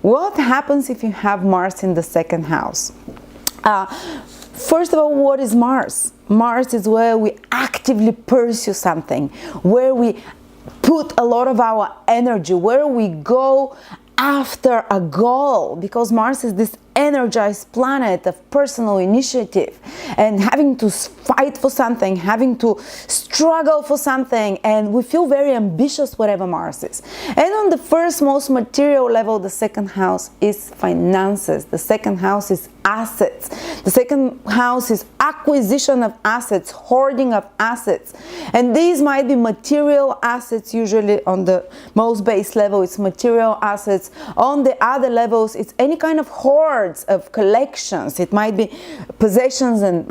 What happens if you have Mars in the second house? First of all, what is Mars? Mars is where we actively pursue something, where we put a lot of our energy, where we go after a goal, because Mars is this energized planet of personal initiative and having to fight for something, having to struggle for something, and we feel very ambitious whatever Mars is. And on the first most material level, the second house is finances. The second house is assets. The second house is acquisition of assets, hoarding of assets. And these might be material assets. Usually on the most base level it's material assets. On the other levels it's any kind of hoard of collections. It might be possessions and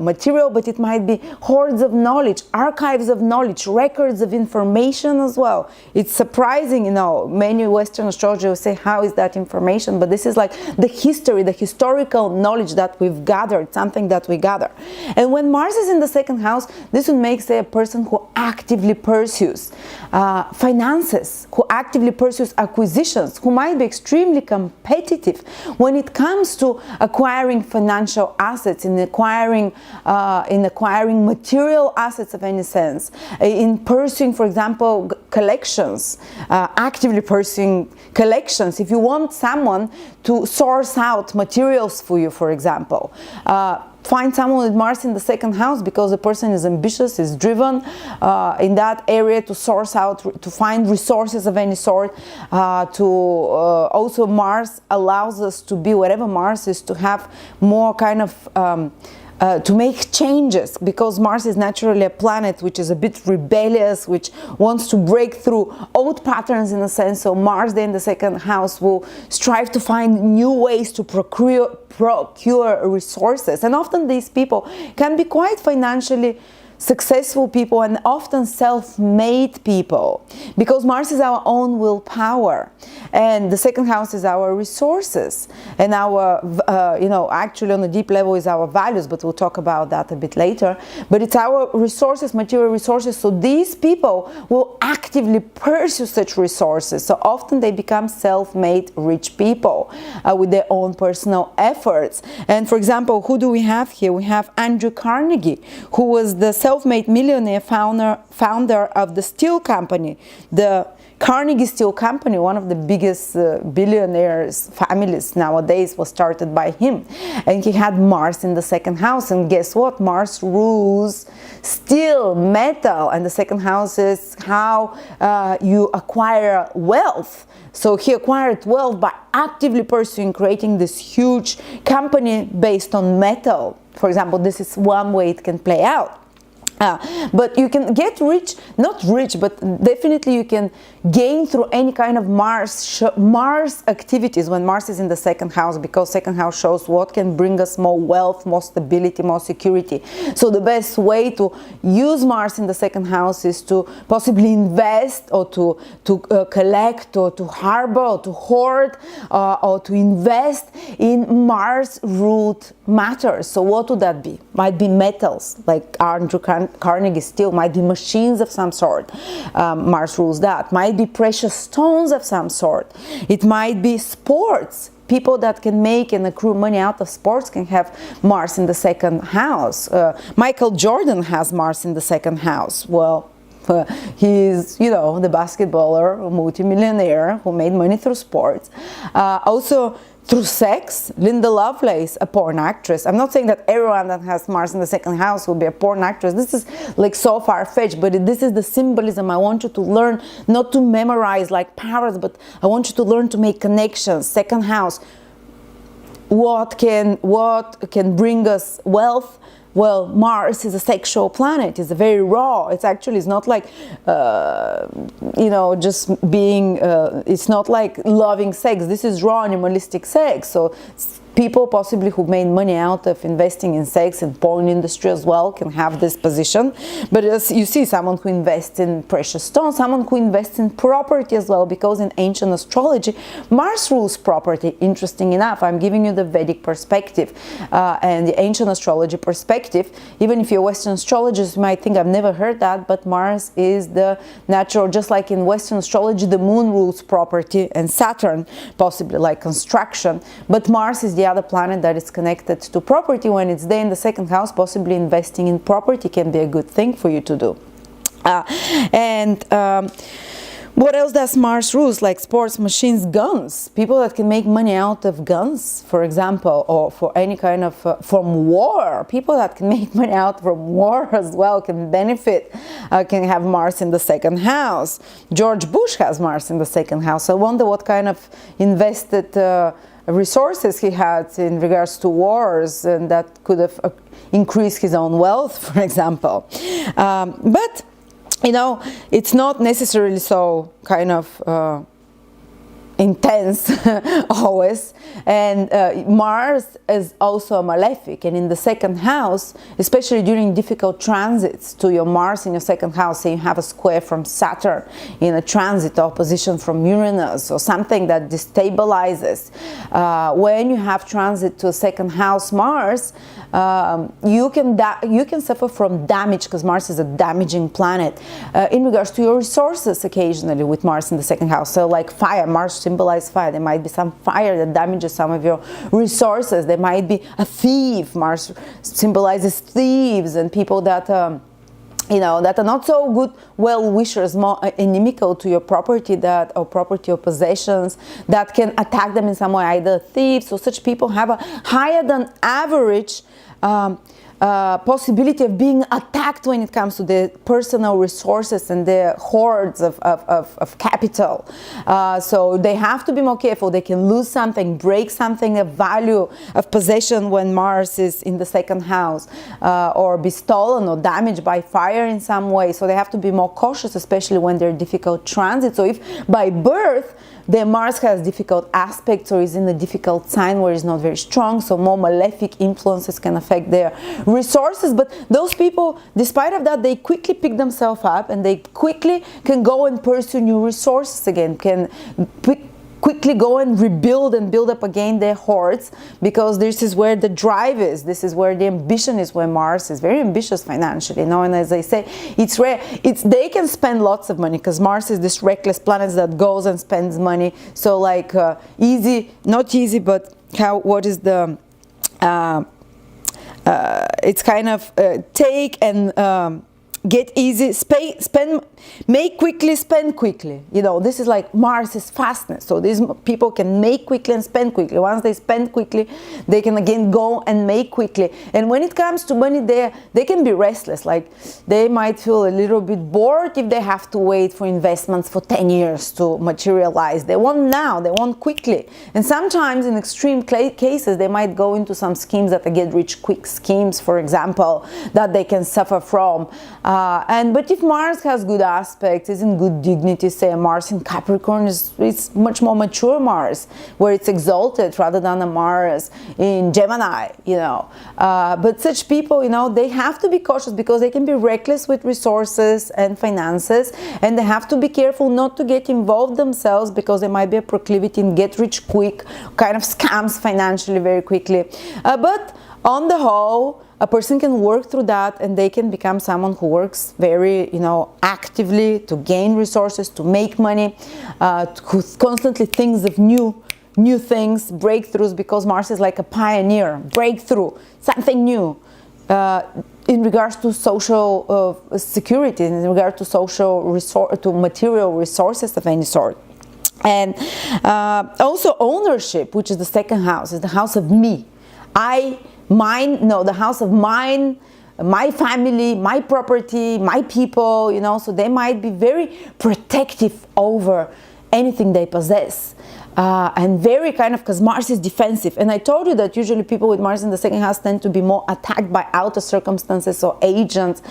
material, but it might be hoards of knowledge, archives of knowledge, records of information as well. It's surprising, many Western astrologers will say, how is that information? But this is like the history, the historical knowledge that we've gathered, something that we gather. And when Mars is in the second house, this would make, say, a person who actively pursues finances, who actively pursues acquisitions, who might be extremely competitive when it comes to acquiring financial assets, in acquiring material assets of any sense, in pursuing, for example, collections, actively pursuing collections. If you want someone to source out materials for you, for example, find someone with Mars in the second house, because the person is ambitious, is driven in that area to source out, to find resources of any sort. Also Mars allows us to be, whatever Mars is, to have more kind of to make changes, because Mars is naturally a planet which is a bit rebellious, which wants to break through old patterns in a sense. So Mars then in the second house will strive to find new ways to procure resources. And often these people can be quite financially successful people and often self-made people, because Mars is our own willpower, and the second house is our resources, and our actually on a deep level is our values, but we'll talk about that a bit later. But it's our resources, material resources. So these people will actively pursue such resources. So often they become self-made rich people with their own personal efforts. And for example, who do we have here? We have Andrew Carnegie, who was the self-made millionaire founder of the steel company, the Carnegie Steel Company, one of the biggest billionaires families nowadays, was started by him. And he had Mars in the second house. And guess what? Mars rules steel, metal, and the second house is how you acquire wealth. So he acquired wealth by actively pursuing creating this huge company based on metal. For example, this is one way it can play out. But you can get rich, not rich, but definitely you can gain through any kind of Mars activities when Mars is in the second house, because second house shows what can bring us more wealth, more stability, more security. So the best way to use Mars in the second house is to possibly invest, or to collect, or to harbor, or to hoard, or to invest in Mars-ruled matters. So what would that be? Might be metals, like Andrew Carnegie steel, might be machines of some sort. Mars rules that. Might be precious stones of some sort. It might be sports. People that can make and accrue money out of sports can have Mars in the second house. Michael Jordan has Mars in the second house. Well, he's, the basketballer, multimillionaire who made money through sports. Also, through sex, Linda Lovelace, a porn actress. I'm not saying that everyone that has Mars in the second house will be a porn actress. This is like so far-fetched, but this is the symbolism I want you to learn, not to memorize like parrots, but I want you to learn to make connections. Second house, what can bring us wealth? Well, Mars is a sexual planet. It's very raw. It's not like, just being, it's not like loving sex. This is raw animalistic sex. So people possibly who made money out of investing in sex and porn industry as well can have this position. But as you see, someone who invests in precious stones, someone who invests in property as well, because in ancient astrology, Mars rules property. Interesting enough, I'm giving you the Vedic perspective and the ancient astrology perspective. perspective, even if you're Western astrologers, you might think I've never heard that, but Mars is the natural, just like in Western astrology, the moon rules property and Saturn possibly like construction, but Mars is the other planet that is connected to property. When it's there in the second house, possibly investing in property can be a good thing for you to do. What else does Mars rules? Like sports, machines, guns. People that can make money out of guns, for example, or for any kind of, from war. People that can make money out from war as well can benefit, can have Mars in the second house. George Bush has Mars in the second house. I wonder what kind of invested resources he had in regards to wars, and that could have increased his own wealth, for example. But you know, it's not necessarily so kind of intense always. And Mars is also a malefic, and in the second house, especially during difficult transits to your Mars in your second house, say you have a square from Saturn in a transit, opposition from Uranus, or something that destabilizes. When you have transit to a second house Mars, you can suffer from damage, because Mars is a damaging planet, in regards to your resources occasionally with Mars in the second house. So like fire, Mars symbolizes fire. There might be some fire that damages some of your resources. There might be a thief. Mars symbolizes thieves and people that you know, that are not so good well-wishers, more inimical to your property, that or property or possessions, that can attack them in some way, either thieves. So such people have a higher than average possibility of being attacked when it comes to their personal resources and their hoards of capital. So they have to be more careful. They can lose something, break something of value, of possession when Mars is in the second house, or be stolen or damaged by fire in some way. So they have to be more cautious, especially when they're difficult transit. So if by birth their Mars has difficult aspects or is in a difficult sign where it's not very strong, so more malefic influences can affect their resources. But those people, despite of that, they quickly pick themselves up and they quickly can go and pursue new resources again, can quickly go and rebuild and build up again their hoards, because this is where the drive is, this is where the ambition is, where Mars is very ambitious financially, you know. And as I say, it's rare, they can spend lots of money, because Mars is this reckless planet that goes and spends money. So like easy, not easy, but what is the it's kind of take and get easy, spend, make quickly, spend quickly. You know, this is like Mars is fastness. So these people can make quickly and spend quickly. Once they spend quickly, they can again go and make quickly. And when it comes to money, they can be restless. Like they might feel a little bit bored if they have to wait for investments for 10 years to materialize. They want now, they want quickly. And sometimes in extreme cases, they might go into some schemes that are get rich quick schemes, for example, that they can suffer from. But if Mars has good aspects, is in good dignity, say a Mars in Capricorn is much more mature Mars, where it's exalted, rather than a Mars in Gemini, you know. But such people, you know, they have to be cautious, because they can be reckless with resources and finances, and they have to be careful not to get involved themselves, because there might be a proclivity in get rich quick, kind of scams financially very quickly. But on the whole, a person can work through that, and they can become someone who works very, you know, actively to gain resources, to make money, who constantly thinks of new things, breakthroughs, because Mars is like a pioneer, breakthrough, something new. In regards to social security, in regard to to material resources of any sort. And also ownership, which is the second house, is the house of me. The house of mine, my family, my property, my people, you know. So they might be very protective over anything they possess. And very kind of, because Mars is defensive. And I told you that usually people with Mars in the second house tend to be more attacked by outer circumstances or agents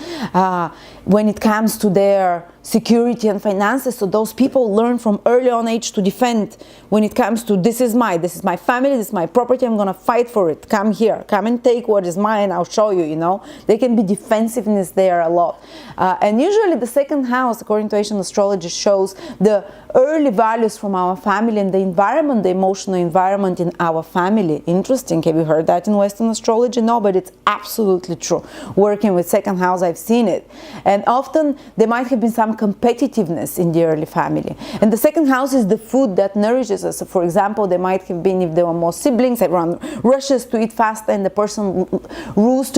when it comes to their security and finances. So those people learn from early on age to defend when it comes to this is my family, this is my property, I'm gonna fight for it. Come here, come and take what is mine, I'll show you, you know. They can be defensiveness there a lot. And usually the second house, according to Asian astrology, shows the early values from our family and the environment, the emotional environment in our family. Interesting. Have you heard that in Western astrology? No, but it's absolutely true. Working with second house, I've seen it. And often there might have been some competitiveness in the early family. And the second house is the food that nourishes us. So for example, there might have been, if there were more siblings, everyone rushes to eat faster, and the person learns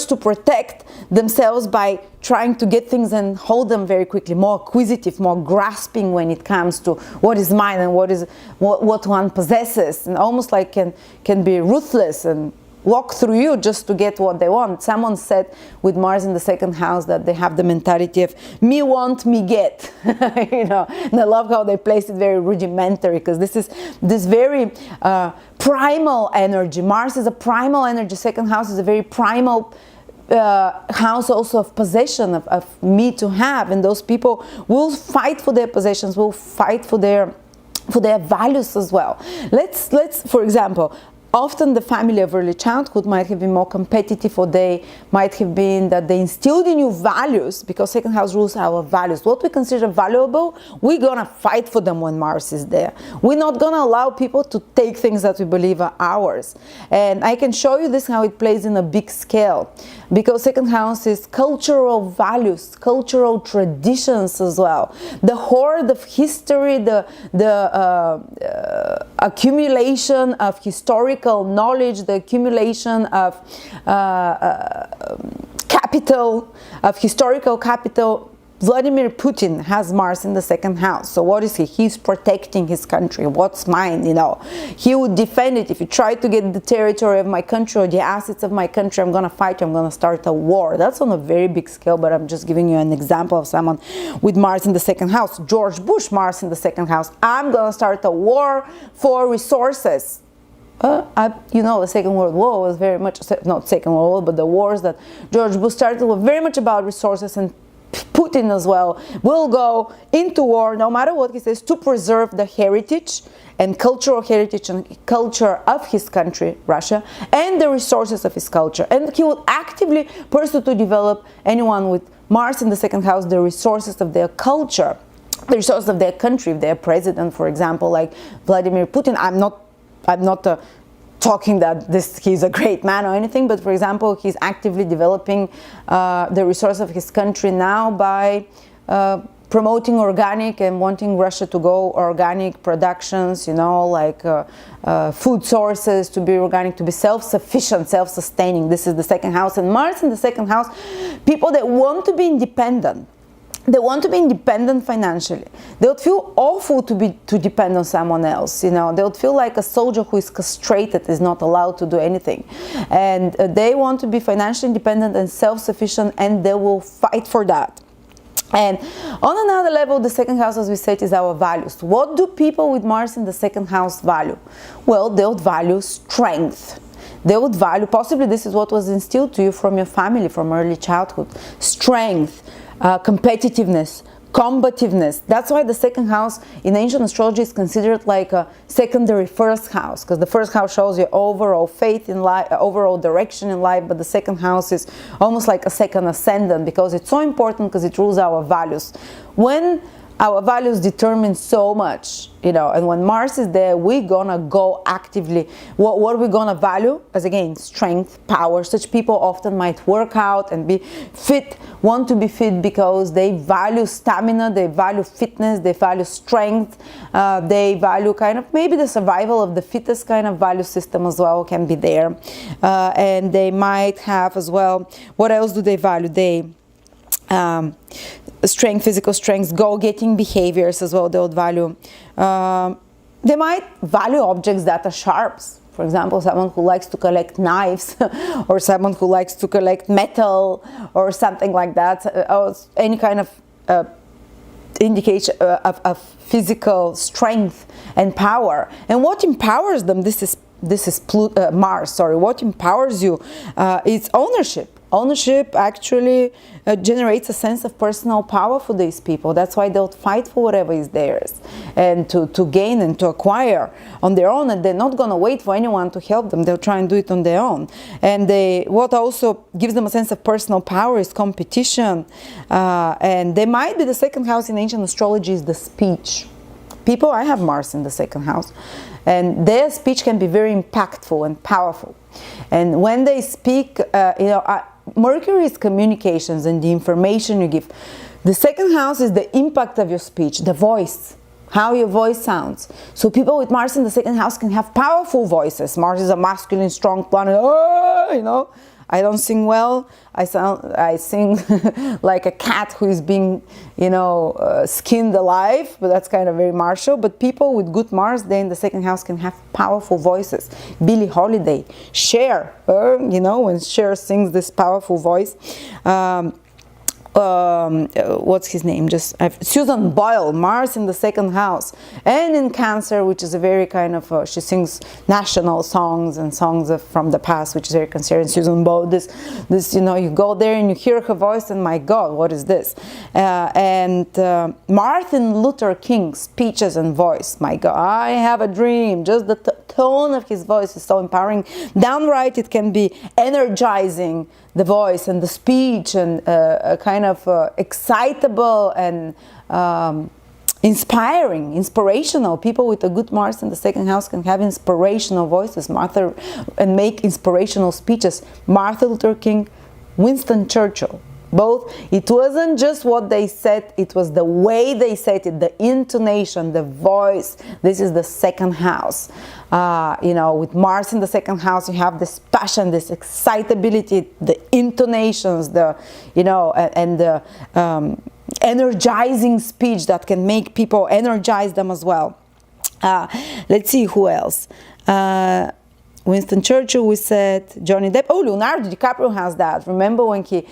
to protect themselves by trying to get things and hold them very quickly, more acquisitive, more grasping when it comes to what is mine and what one possesses, and almost like can be ruthless and walk through you just to get what they want. Someone said with Mars in the second house that they have the mentality of me want, me get. You know, and I love how they place it very rudimentary, because this is this very primal energy. Mars is a primal energy. Second house is a very primal house also of possession, of me to have, and those people will fight for their possessions, will fight for their values as well. Let's for example, often the family of early childhood might have been more competitive, or they might have been that they instilled in you values, because second house rules our values. What we consider valuable, we're gonna fight for them when Mars is there. We're not gonna allow people to take things that we believe are ours. And I can show you this how it plays in a big scale, because second house is cultural values, cultural traditions as well. The hoard of history, the accumulation of historical knowledge, the accumulation of capital, of historical capital. Vladimir Putin has Mars in the second house. So what is he? He's protecting his country. What's mine, you know? He would defend it. If you try to get the territory of my country or the assets of my country, I'm going to fight you. I'm going to start a war. That's on a very big scale, but I'm just giving you an example of someone with Mars in the second house. George Bush, Mars in the second house. I'm going to start a war for resources. You know, the Second World War was very much, not Second World War, but the wars that George Bush started were very much about resources, and Putin as well will go into war, no matter what he says, to preserve the heritage and cultural heritage and culture of his country, Russia, and the resources of his culture. And he would actively pursue to develop anyone with Mars in the second house, the resources of their culture, the resources of their country. If they're president, for example, like Vladimir Putin, I'm not talking that he's a great man or anything, but for example, he's actively developing the resource of his country now by promoting organic and wanting Russia to go organic productions, you know, like food sources to be organic, to be self-sufficient, self-sustaining. This is the second house. And Mars in the second house, people that want to be independent. They want to be independent financially. They would feel awful to depend on someone else. You know, they would feel like a soldier who is castrated, is not allowed to do anything. And they want to be financially independent and self-sufficient, and they will fight for that. And on another level, the second house, as we said, is our values. What do people with Mars in the second house value? Well, they would value strength. They would value, possibly this is what was instilled to you from your family, from early childhood, strength, competitiveness, combativeness. That's why the second house in ancient astrology is considered like a secondary first house, because the first house shows your overall faith in life, overall direction in life, but the second house is almost like a second ascendant, because it's so important, because it rules our values. When our values determine so much, you know, and when Mars is there, we're gonna go actively. What we're gonna value, as again, strength, power. Such people often might work out and be fit, want to be fit because they value stamina, they value fitness, they value strength, they value kind of maybe the survival of the fittest kind of value system as well can be there. And they might have as well, what else do they value? They strength, physical strength, go-getting behaviors as well, they would value. They might value objects that are sharps. For example, someone who likes to collect knives or someone who likes to collect metal or something like that, or any kind of indication of physical strength and power. And what empowers them, this is Mars, sorry, what empowers you is ownership. ownership actually generates a sense of personal power for these people. That's why they'll fight for whatever is theirs, and to gain and to acquire on their own, and they're not going to wait for anyone to help them. They'll try and do it on their own. And what also gives them a sense of personal power is competition. And they might be, the second house in ancient astrology is the speech. People, I have Mars in the second house, and their speech can be very impactful and powerful. And when they speak, Mercury is communications and the information you give. The second house is the impact of your speech, the voice, how your voice sounds. So people with Mars in the second house can have powerful voices. Mars is a masculine, strong planet. I don't sing well. I sing like a cat who is being, skinned alive, but that's kind of very martial. But people with good Mars, they in the second house can have powerful voices. Billie Holiday, Cher, when Cher sings this powerful voice. What's his name? Susan Boyle, Mars in the second house, and in Cancer, which is a very kind of she sings national songs and from the past, which is very Cancerian. Susan Boyle, this you go there and you hear her voice, and my God, what is this? And Martin Luther King's speeches and voice, my God, I have a dream. Just the tone of his voice is so empowering. Downright, it can be energizing, the voice and the speech, and a kind of excitable and inspirational. People with a good Mars in the second house can have inspirational voices, and make inspirational speeches. Martin Luther King, Winston Churchill, both. It wasn't just what they said, it was the way they said it, the intonation, the voice. This is the second house. With Mars in the second house, you have this passion, this excitability, the intonations, and the energizing speech that can make people, energize them as well. Let's see who else. Winston Churchill, we said. Johnny Depp. Oh, Leonardo DiCaprio has that. Remember when he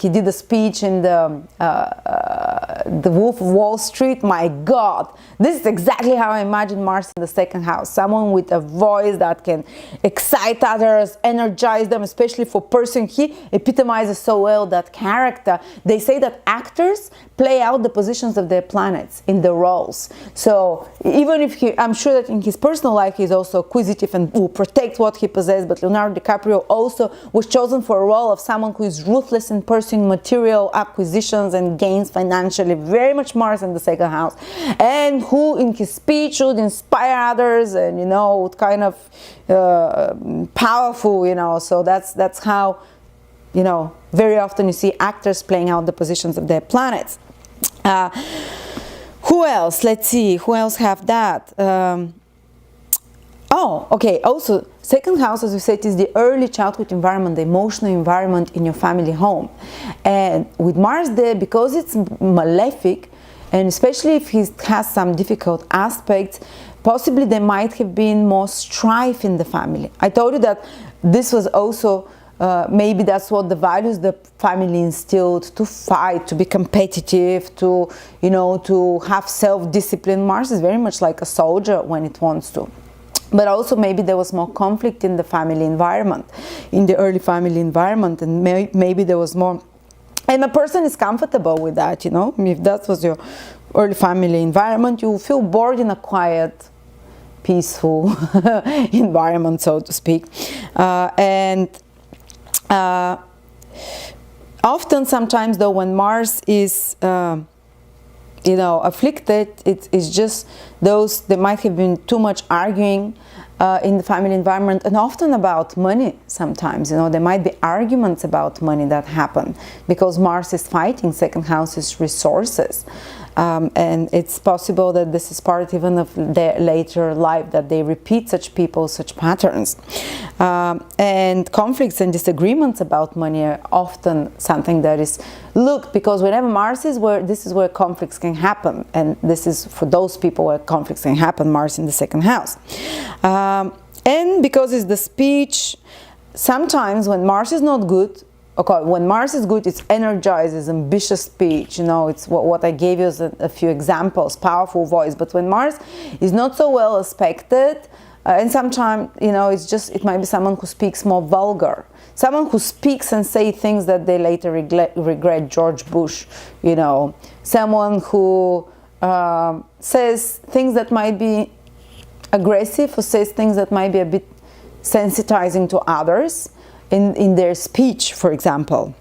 did the speech in the Wolf of Wall Street? My God, this is exactly how I imagine Mars in the second house. Someone with a voice that can excite others, energize them, especially for person. He epitomizes so well that character. They say that actors play out the positions of their planets in the roles. So even if I'm sure that in his personal life he's also acquisitive and will protect what he possesses, but Leonardo DiCaprio also was chosen for a role of someone who is ruthless in pursuing material acquisitions and gains financially, very much Mars in the second house, and who in his speech would inspire others and kind of powerful, so that's how very often you see actors playing out the positions of their planets. Who else? Let's see, who else have that? Also, second house, as we said, is the early childhood environment, the emotional environment in your family home. And with Mars there, because it's malefic, and especially if he has some difficult aspects, possibly there might have been more strife in the family. I told you that this was also maybe that's what the values the family instilled, to fight, to be competitive, to have self-discipline. Mars is very much like a soldier when it wants to. But also maybe there was more conflict in the family environment, in the early family environment, and maybe there was more. And a person is comfortable with that, If that was your early family environment, you feel bored in a quiet, peaceful environment, so to speak. Often, sometimes though, when Mars is afflicted, it's just there might have been too much arguing in the family environment, and often about money. Sometimes there might be arguments about money that happen because Mars is fighting second house's resources, and it's possible that this is part even of their later life, that they repeat such patterns, and conflicts and disagreements about money are often something that is looked, because whenever Mars is this is where conflicts can happen, and this is for those people where conflicts can happen, Mars in the second house. And because it's the speech, sometimes when Mars is not good, when Mars is good, it's energizes, ambitious speech, it's what I gave you as a few examples, powerful voice. But when Mars is not so well aspected, And sometimes, you know, it might be someone who speaks more vulgar. Someone who speaks and say things that they later regret, George Bush, you know. Someone who says things that might be aggressive, or says things that might be a bit sensitizing to others in their speech, for example.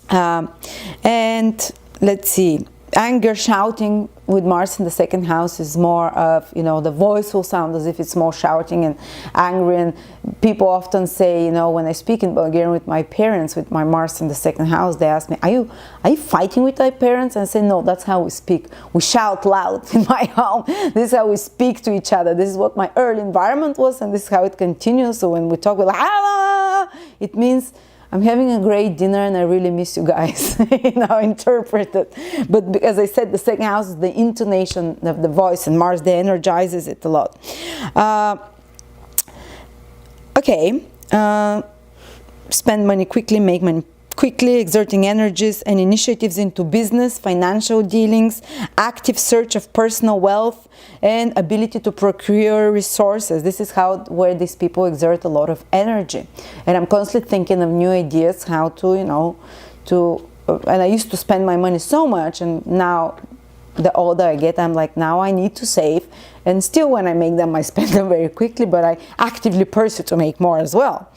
And let's see, anger, shouting with Mars in the second house is more of, you know, the voice will sound as if it's more shouting and angry. And people often say, you know, when I speak in Bulgarian with my parents, with my Mars in the second house, they ask me, are you fighting with my parents? And I say, no, that's how we speak. We shout loud in my home. This is how we speak to each other. This is what my early environment was, and this is how it continues. So when we talk, we're like, it means I'm having a great dinner and I really miss you guys. You know, interpret it. But as I said, the second house is the intonation of the voice, and Mars, they energizes it a lot. Spend money quickly, make money quickly, exerting energies and initiatives into business, financial dealings, active search of personal wealth, and ability to procure resources. This is where these people exert a lot of energy. And I'm constantly thinking of new ideas, how to, you know, and I used to spend my money so much, and now the older I get, I'm like, now I need to save. And still when I make them, I spend them very quickly, but I actively pursue to make more as well.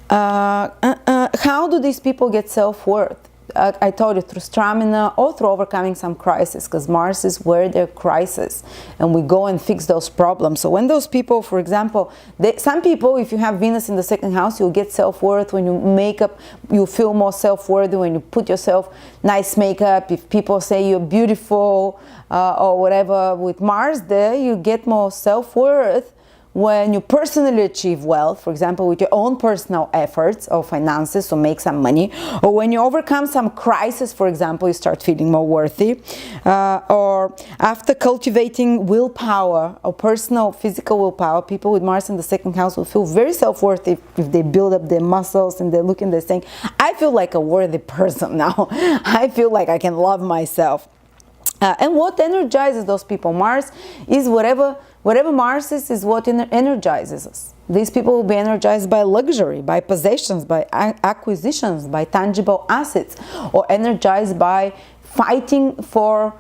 How do these people get self-worth? I told you, through stamina or through overcoming some crisis, because Mars is where their crisis, and we go and fix those problems. So when those people, for example, some people, if you have Venus in the second house, you'll get self-worth when you make up, you feel more self-worthy when you put yourself nice makeup. If people say you're beautiful or whatever, with Mars there, you get more self-worth when you personally achieve wealth, for example, with your own personal efforts or finances, so make some money, or when you overcome some crisis, for example, you start feeling more worthy, or after cultivating willpower or personal physical willpower, people with Mars in the second house will feel very self-worthy if they build up their muscles and they look and they're saying, I feel like a worthy person now. I feel like I can love myself. And what energizes those people? Mars is whatever Mars is what energizes us. These people will be energized by luxury, by possessions, by acquisitions, by tangible assets, or energized by fighting for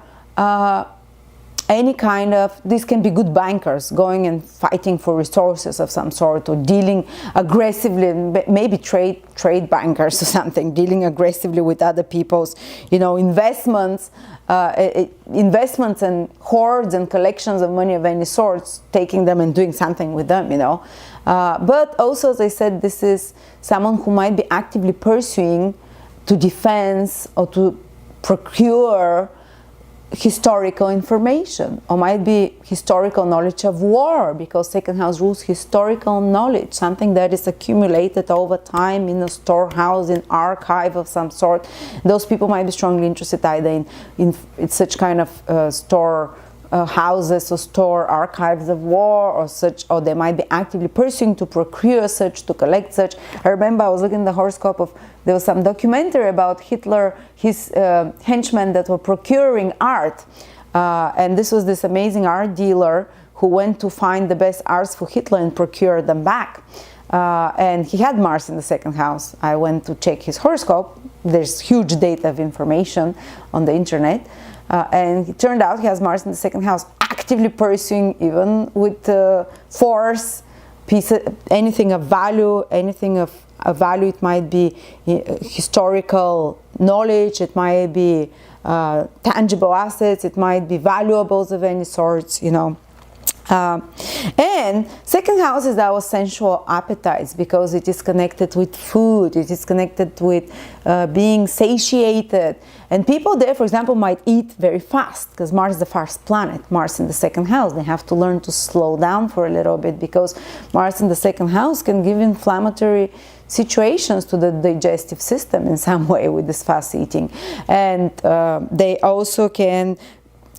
any kind of, these can be good bankers, going and fighting for resources of some sort, or dealing aggressively, maybe trade bankers or something, dealing aggressively with other people's, you know, investments and hoards and collections of money of any sorts, taking them and doing something with them, you know. But also, as I said, this is someone who might be actively pursuing to defense or to procure historical information, or might be historical knowledge of war, because second house rules historical knowledge, something that is accumulated over time in a storehouse, in archive of some sort. Those people might be strongly interested either in such kind of store houses or store archives of war, or such, or they might be actively pursuing to procure such, to collect such. I remember I was looking at the horoscope of, there was some documentary about Hitler, his henchmen that were procuring art, and this was this amazing art dealer who went to find the best arts for Hitler and procure them back. And he had Mars in the second house. I went to check his horoscope. There's huge data of information on the internet. And it turned out he has Mars in the second house, actively pursuing, even with force, anything of value, it might be historical knowledge, it might be tangible assets, it might be valuables of any sorts, you know. And second house is our sensual appetites, because it is connected with food, it is connected with being satiated. And people there, for example, might eat very fast, because Mars is the fast planet. Mars in the second house, they have to learn to slow down for a little bit, because Mars in the second house can give inflammatory situations to the digestive system in some way with this fast eating. And they also can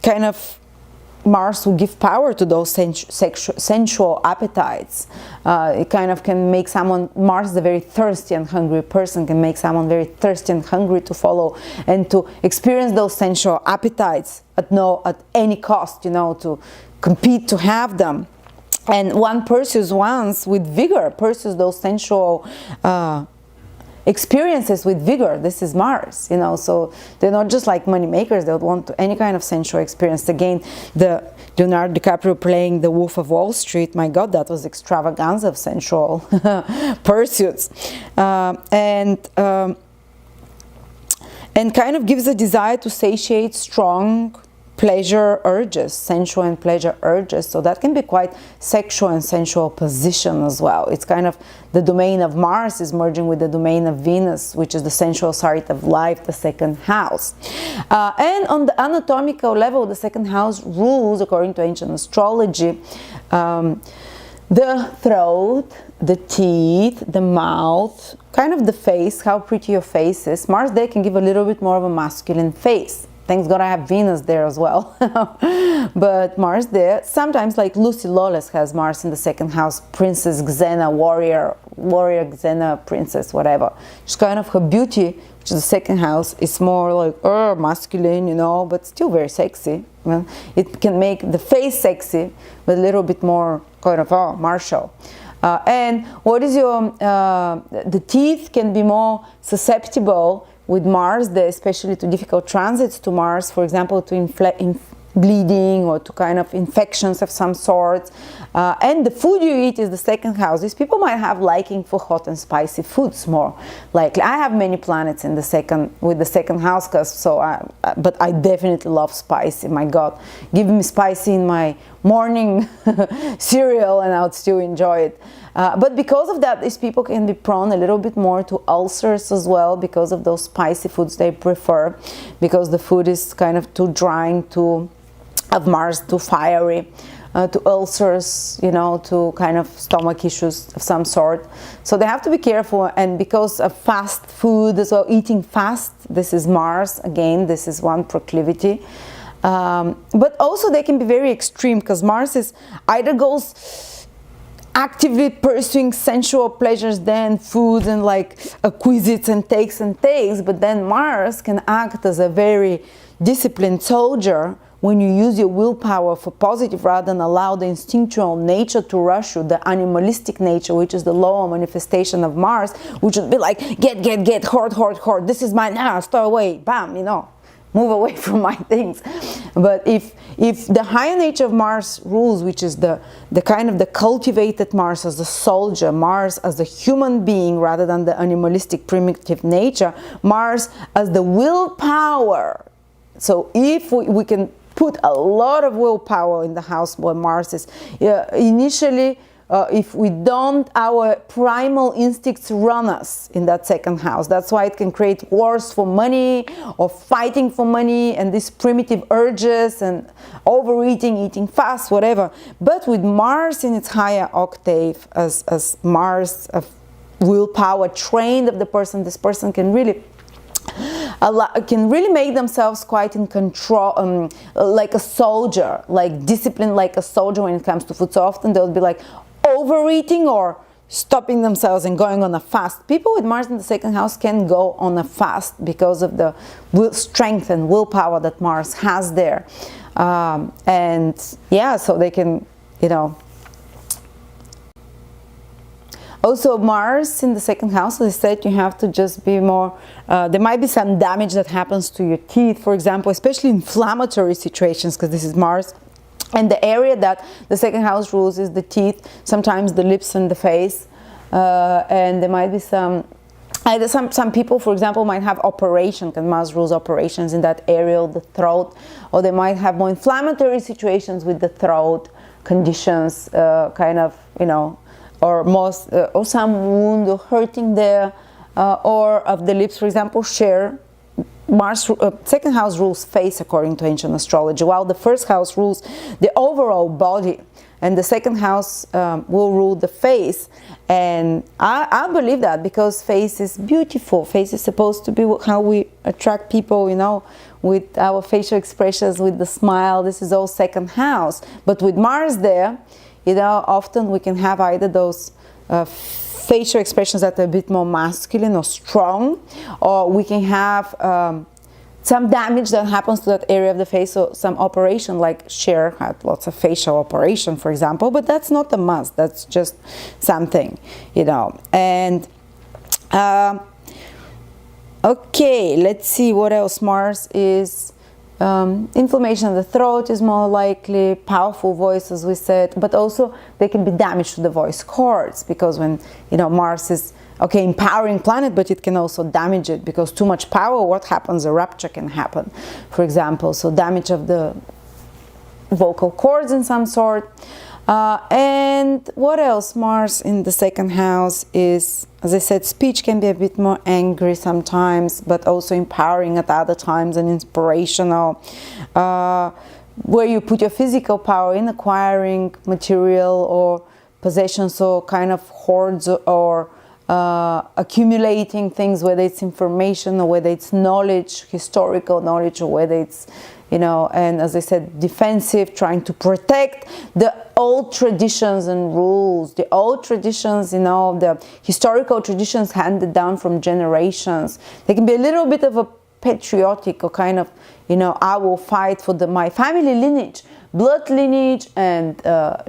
kind of Mars will give power to those sensual appetites. It kind of can make someone, Mars is a very thirsty and hungry person, can make someone very thirsty and hungry to follow and to experience those sensual appetites at any cost, you know, to compete to have them. And one pursues once with vigor, pursues those sensual experiences with vigor. This is Mars, you know, so they're not just like money makers. They would want any kind of sensual experience. Again, the Leonardo DiCaprio playing the Wolf of Wall Street, my God, that was extravaganza of sensual pursuits. And kind of gives a desire to satiate strong pleasure urges, sensual and pleasure urges. So that can be quite sexual and sensual position as well. It's kind of the domain of Mars is merging with the domain of Venus, which is the sensual side of life, the second house. And on the anatomical level, the second house rules, according to ancient astrology, the throat, the teeth, the mouth, kind of the face, how pretty your face is. Mars there can give a little bit more of a masculine face. Thanks God I have Venus there as well. But Mars there, sometimes like Lucy Lawless has Mars in the second house, Princess Xena, warrior Xena, princess, whatever. She's kind of her beauty, which is the second house, is more like masculine, you know, but still very sexy. Well, it can make the face sexy, but a little bit more kind of martial. And what is your, the teeth can be more susceptible with Mars, especially to difficult transits to Mars, for example, to bleeding or to kind of infections of some sort. And the food you eat is the second house. These people might have liking for hot and spicy foods more likely. I have many planets in the second house, but I definitely love spicy. My God, give me spicy in my morning cereal and I would still enjoy it. But because of that, these people can be prone a little bit more to ulcers as well, because of those spicy foods they prefer, because the food is kind of too drying, of Mars, too fiery, to ulcers, you know, to kind of stomach issues of some sort. So they have to be careful. And because of fast food as well, eating fast, this is Mars, again, this is one proclivity. But also they can be very extreme, because Mars is either goes actively pursuing sensual pleasures, then food, and like acquisites and takes, but then Mars can act as a very disciplined soldier when you use your willpower for positive rather than allow the instinctual nature to rush you, the animalistic nature, which is the lower manifestation of Mars, which would be like, get, hoard, this is mine, store away, bam, you know, move away from my things. But if the higher nature of Mars rules, which is the kind of the cultivated Mars as a soldier, Mars as a human being rather than the animalistic primitive nature, Mars as the willpower. So if we can put a lot of willpower in the house where Mars is, initially, if we don't, our primal instincts run us in that second house. That's why it can create wars for money or fighting for money and these primitive urges and overeating, eating fast, whatever. But with Mars in its higher octave, as Mars of willpower trained of the person, this person can really make themselves quite in control, like a soldier, like disciplined like a soldier when it comes to food. So often they'll be like overeating or stopping themselves and going on a fast. People with Mars in the second house can go on a fast because of the strength and willpower that Mars has there. And yeah, so they can, you know. Also, Mars in the second house, as I said, you have to just be more, there might be some damage that happens to your teeth, for example, especially inflammatory situations, because this is Mars. And the area that the second house rules is the teeth, sometimes the lips and the face. And there might be some people, for example, might have operation, because Mars rules operations in that area of the throat, or they might have more inflammatory situations with the throat conditions, kind of, you know, or some wound or hurting there, or of the lips, for example, Mars, second house rules face according to ancient astrology, while the first house rules the overall body, and the second house will rule the face. And I believe that, because face is beautiful. Face is supposed to be how we attract people, you know, with our facial expressions, with the smile. This is all second house. But with Mars there, you know, often we can have either those facial expressions that are a bit more masculine or strong, or we can have some damage that happens to that area of the face, so some operation, like Cher had lots of facial operation, for example, but that's not a must, that's just something, you know. And okay, let's see what else. Mars is inflammation of the throat is more likely, powerful voice, as we said, but also there can be damage to the voice cords, because when, you know, Mars is okay, empowering planet, but it can also damage it, because too much power, what happens? A rupture can happen, for example. So damage of the vocal cords in some sort. And what else? Mars in the second house is, as I said, speech can be a bit more angry sometimes, but also empowering at other times and inspirational. Where you put your physical power in acquiring material or possessions, so kind of hoards or accumulating things, whether it's information or whether it's knowledge, historical knowledge, or whether it's, you know, and as I said, defensive, trying to protect the old traditions and rules, the old traditions, you know, the historical traditions handed down from generations. They can be a little bit of a patriotic or kind of, you know, I will fight for my family lineage. Blood lineage and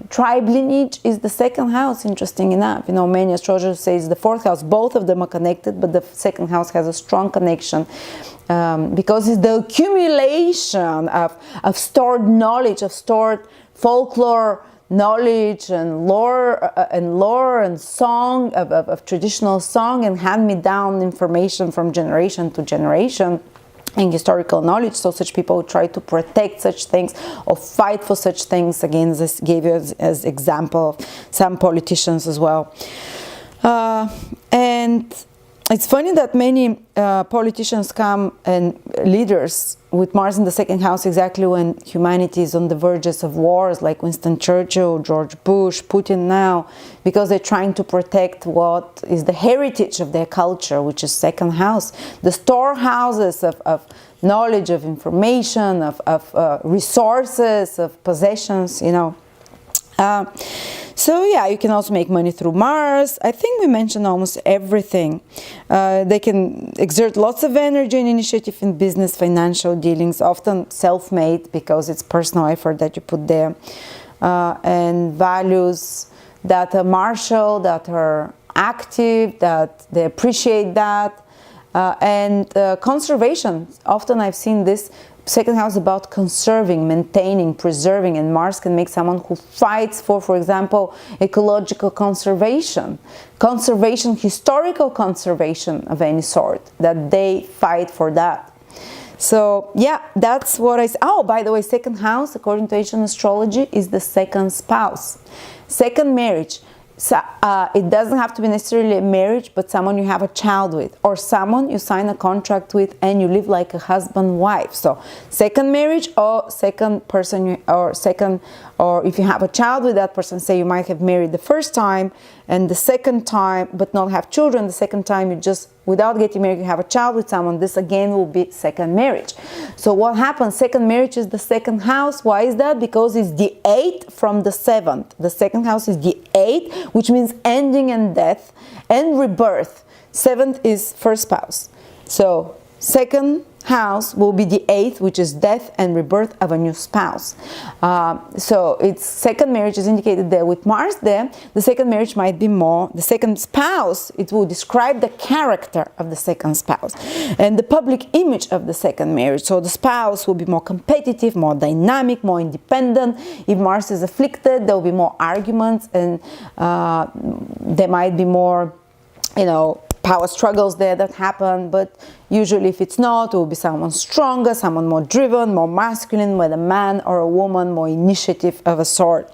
tribe lineage is the second house, interesting enough. You know, many astrologers say it's the fourth house. Both of them are connected, but the second house has a strong connection because it's the accumulation of stored knowledge, of stored folklore knowledge and lore and song, of traditional song and hand-me-down information from generation to generation. In historical knowledge, so such people try to protect such things or fight for such things. Again, this gave you as example some politicians as well. And it's funny that many politicians come and leaders with Mars in the second house exactly when humanity is on the verges of wars, like Winston Churchill, George Bush, Putin now, because they're trying to protect what is the heritage of their culture, which is second house, the storehouses of knowledge, of information, of resources, of possessions, you know. So yeah, you can also make money through Mars. I think we mentioned almost everything. They can exert lots of energy and initiative in business, financial dealings, often self-made because it's personal effort that you put there. And values that are martial, that are active, that they appreciate that. And conservation. Often I've seen this. Second house about conserving, maintaining, preserving, and Mars can make someone who fights for example, ecological conservation, historical conservation of any sort, that they fight for that. So yeah, that's what oh, by the way, second house, according to ancient astrology, is the second spouse, second marriage. So, it doesn't have to be necessarily a marriage, but someone you have a child with, or someone you sign a contract with and you live like a husband-wife. So second marriage, or second person, or if you have a child with that person, say you might have married the first time and the second time, but not have children. The second time you just, without getting married, you have a child with someone. This again will be second marriage. So what happens? Second marriage is the second house. Why is that? Because it's the 8th from the 7th. The second house is the 8th, which means ending and death and rebirth. 7th is first spouse. So second house will be the 8th, which is death and rebirth of a new spouse. So it's second marriage is indicated there with Mars there. The second marriage might be more, the second spouse, it will describe the character of the second spouse and the public image of the second marriage. So the spouse will be more competitive, more dynamic, more independent. If Mars is afflicted, there will be more arguments and there might be more, you know, power struggles there that happen, but usually if it's not, it will be someone stronger, someone more driven, more masculine, whether a man or a woman, more initiative of a sort.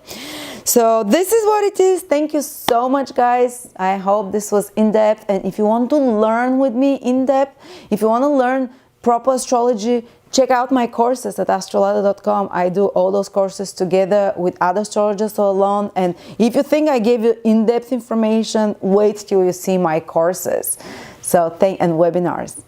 So this is what it is. Thank you so much, guys. I hope this was in-depth, and if you want to learn with me in-depth, if you want to learn proper astrology, check out my courses at astrolada.com. I do all those courses together with other astrologers or alone. And if you think I gave you in-depth information, wait till you see my courses. So and webinars.